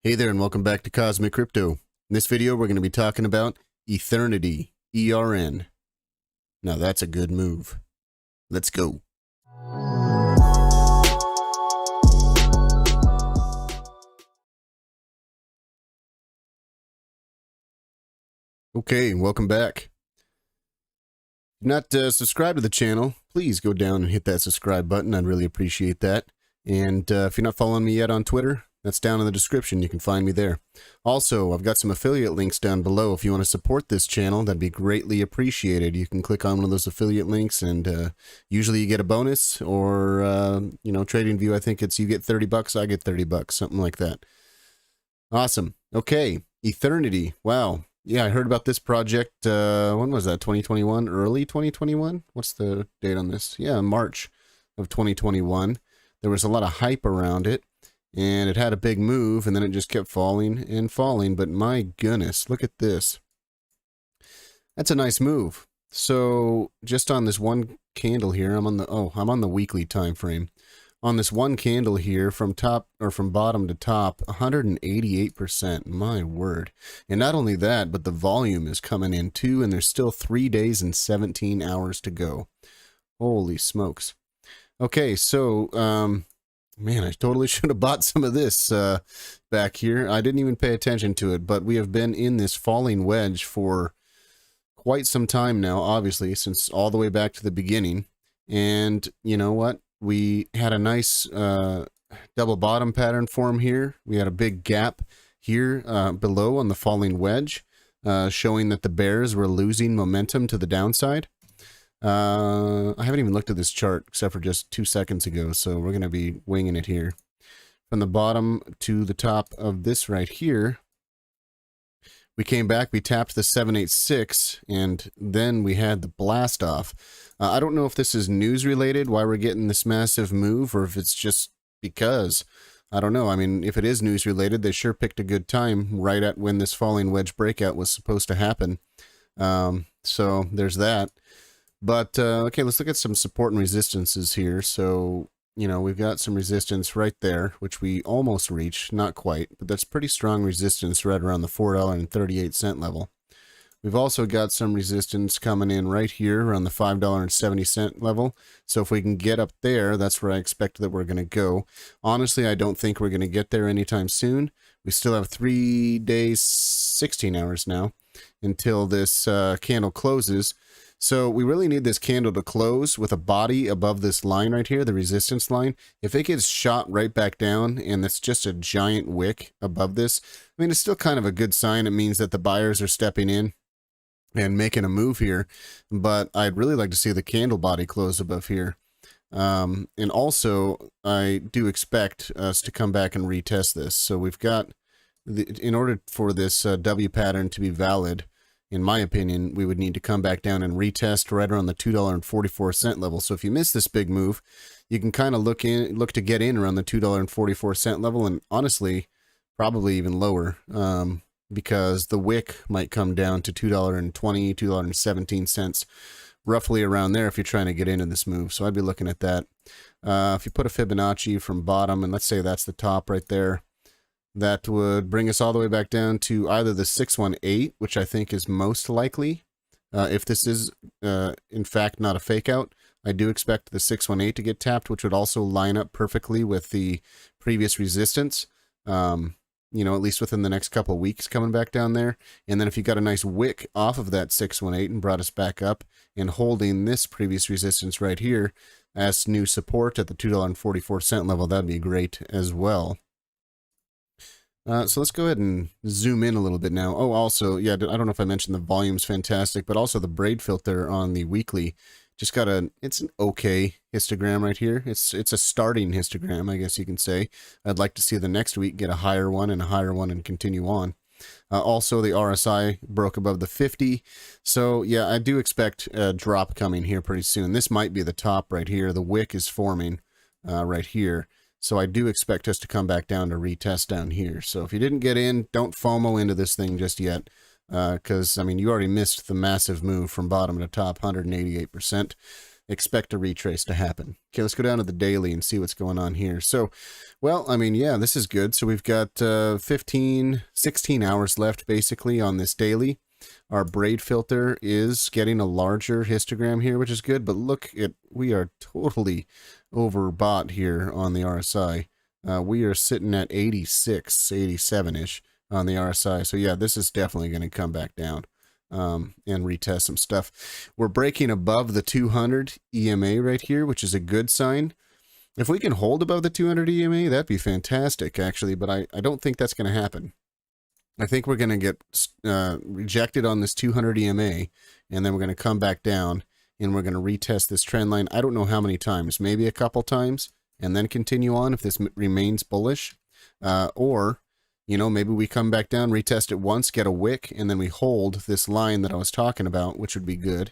Hey there and welcome back to Cosmic Crypto. In this video we're going to be talking about Ethernity, ERN. Now that's a good move. Let's go. Okay, welcome back. If you're not subscribed to the channel, please go down and hit that subscribe button. I'd really appreciate that. And if you're not following me yet on Twitter, that's down in the description. You can find me there. Also, I've got some affiliate links down below. If you want to support this channel, that'd be greatly appreciated. You can click on one of those affiliate links and usually you get a bonus or, TradingView, I think it's you get 30 bucks, I get 30 bucks, something like that. Awesome. Okay. Ethernity. Wow. Yeah, I heard about this project. When was that? 2021? Early 2021? What's the date on this? Yeah, March of 2021. There was a lot of hype around it. And it had a big move, and then it just kept falling and falling. But my goodness, look at this. That's a nice move. So just on this one candle here, I'm on the weekly time frame. On this one candle here, from bottom to top, 188%. My word. And not only that, but the volume is coming in too, and there's still 3 days and 17 hours to go. Holy smokes. Okay, so man, I totally should have bought some of this back here. I didn't even pay attention to it, but we have been in this falling wedge for quite some time now, obviously, since all the way back to the beginning. And you know what? We had a nice double bottom pattern form here. We had a big gap here below on the falling wedge, showing that the bears were losing momentum to the downside. I haven't even looked at this chart except for just 2 seconds ago, so we're going to be winging it here. From the bottom to the top of this right here, we came back, we tapped the 786, and then we had the blast off. I don't know if this is news related, why we're getting this massive move, or if it's just because. I don't know. I mean, if it is news related, they sure picked a good time right at when this falling wedge breakout was supposed to happen. So there's that. But, okay, let's look at some support and resistances here. So, you know, we've got some resistance right there, which we almost reached, not quite, but that's pretty strong resistance right around the $4.38 level. We've also got some resistance coming in right here around the $5.70 level. So if we can get up there, that's where I expect that we're going to go. Honestly, I don't think we're going to get there anytime soon. We still have 3 days, 16 hours now until this candle closes. So we really need this candle to close with a body above this line right here, the resistance line. If it gets shot right back down and it's just a giant wick above this, I mean, it's still kind of a good sign. It means that the buyers are stepping in and making a move here. But I'd really like to see the candle body close above here. And also, I do expect us to come back and retest this. So we've got, in order for this W pattern to be valid, in my opinion, we would need to come back down and retest right around the $2.44 level. So if you miss this big move, you can kind of look to get in around the $2.44 level, and honestly, probably even lower, because the wick might come down to $2.20, $2.17, roughly around there if you're trying to get into this move. So I'd be looking at that. If you put a Fibonacci from bottom, and let's say that's the top right there, that would bring us all the way back down to either the 618, which I think is most likely. If this is, in fact, not a fake out, I do expect the 618 to get tapped, which would also line up perfectly with the previous resistance, you know, at least within the next couple of weeks coming back down there. And then if you got a nice wick off of that 618 and brought us back up and holding this previous resistance right here as new support at the $2.44 level, that'd be great as well. So let's go ahead and zoom in a little bit now. Oh, also, yeah, I don't know if I mentioned the volume's fantastic, but also the braid filter on the weekly just got it's an okay histogram right here. It's a starting histogram, I guess you can say. I'd like to see the next week get a higher one and continue on. Also, the RSI broke above the 50. So, yeah, I do expect a drop coming here pretty soon. This might be the top right here. The wick is forming right here. So I do expect us to come back down to retest down here. So if you didn't get in, don't FOMO into this thing just yet. Because, I mean, you already missed the massive move from bottom to top, 188%. expect a retrace to happen. Okay, let's go down to the daily and see what's going on here. So, well, I mean, yeah, this is good. So we've got 16 hours left basically on this daily. Our braid filter is getting a larger histogram here, which is good, but look at, we are totally overbought here on the RSI. We are sitting at 86, 87-ish on the RSI. So yeah, this is definitely going to come back down and retest some stuff. We're breaking above the 200 EMA right here, which is a good sign. If we can hold above the 200 EMA, that'd be fantastic, actually, but I don't think that's going to happen. I think we're going to get rejected on this 200 EMA, and then we're going to come back down, and we're going to retest this trend line. I don't know how many times, maybe a couple times, and then continue on if this remains bullish. Or, you know, maybe we come back down, retest it once, get a wick, and then we hold this line that I was talking about, which would be good,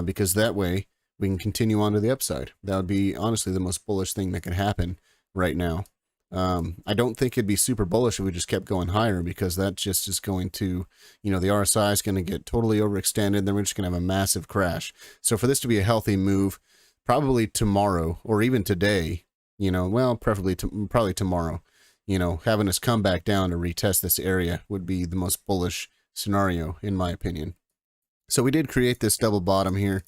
because that way we can continue on to the upside. That would be, honestly, the most bullish thing that could happen right now. I don't think it'd be super bullish if we just kept going higher, because that just is going to, you know, the RSI is going to get totally overextended, then we're just going to have a massive crash. So for this to be a healthy move, probably tomorrow or even today, you know, well, probably tomorrow, you know, having us come back down to retest this area would be the most bullish scenario, in my opinion. So we did create this double bottom here.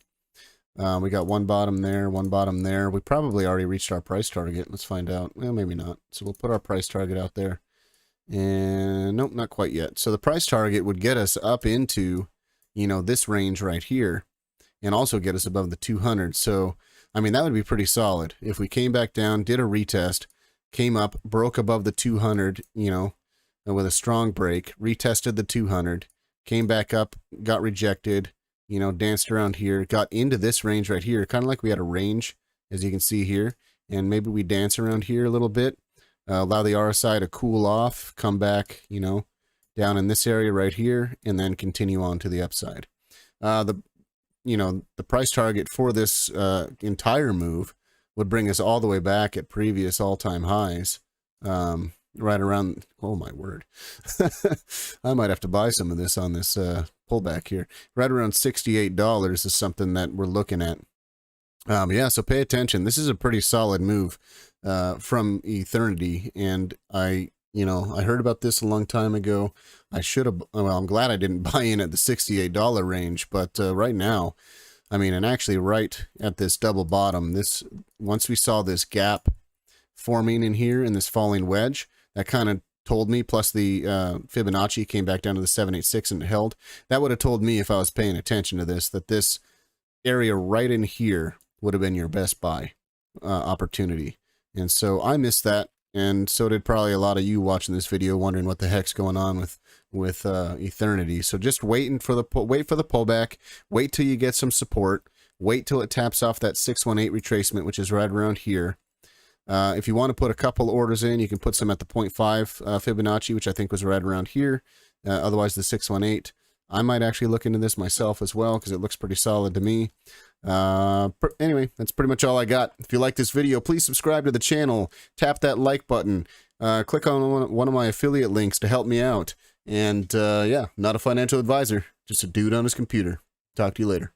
We got one bottom there, one bottom there. We probably already reached our price target. Let's find out. Well, maybe not. So we'll put our price target out there. And nope, not quite yet. So the price target would get us up into, you know, this range right here, and also get us above the 200. So, I mean, that would be pretty solid. If we came back down, did a retest, came up, broke above the 200, you know, with a strong break, retested the 200, came back up, got rejected, you know, danced around here, got into this range right here, kind of like we had a range, as you can see here, and maybe we dance around here a little bit, allow the RSI to cool off, come back, you know, down in this area right here, and then continue on to the upside. You know, the price target for this entire move would bring us all the way back at previous all-time highs, right around, oh my word, I might have to buy some of this on this pullback here. Right around $68 is something that we're looking at. Yeah, so pay attention. This is a pretty solid move from Ethernity, and I heard about this a long time ago. I should have, well, I'm glad I didn't buy in at the $68 range, but right now, I mean, and actually right at this double bottom, this, once we saw this gap forming in here in this falling wedge, that kind of told me, plus the Fibonacci came back down to the 786 and it held, that would have told me, if I was paying attention to this, that this area right in here would have been your best buy opportunity. And so I missed that, and so did probably a lot of you watching this video, wondering what the heck's going on with Ethernity. So just wait for the pullback, wait till you get some support, wait till it taps off that 618 retracement, which is right around here. If you want to put a couple orders in, you can put some at the 0.5 Fibonacci, which I think was right around here. Otherwise, the 618. I might actually look into this myself as well, because it looks pretty solid to me. Anyway, that's pretty much all I got. If you like this video, please subscribe to the channel. Tap that like button. Click on one of my affiliate links to help me out. And yeah, not a financial advisor, just a dude on his computer. Talk to you later.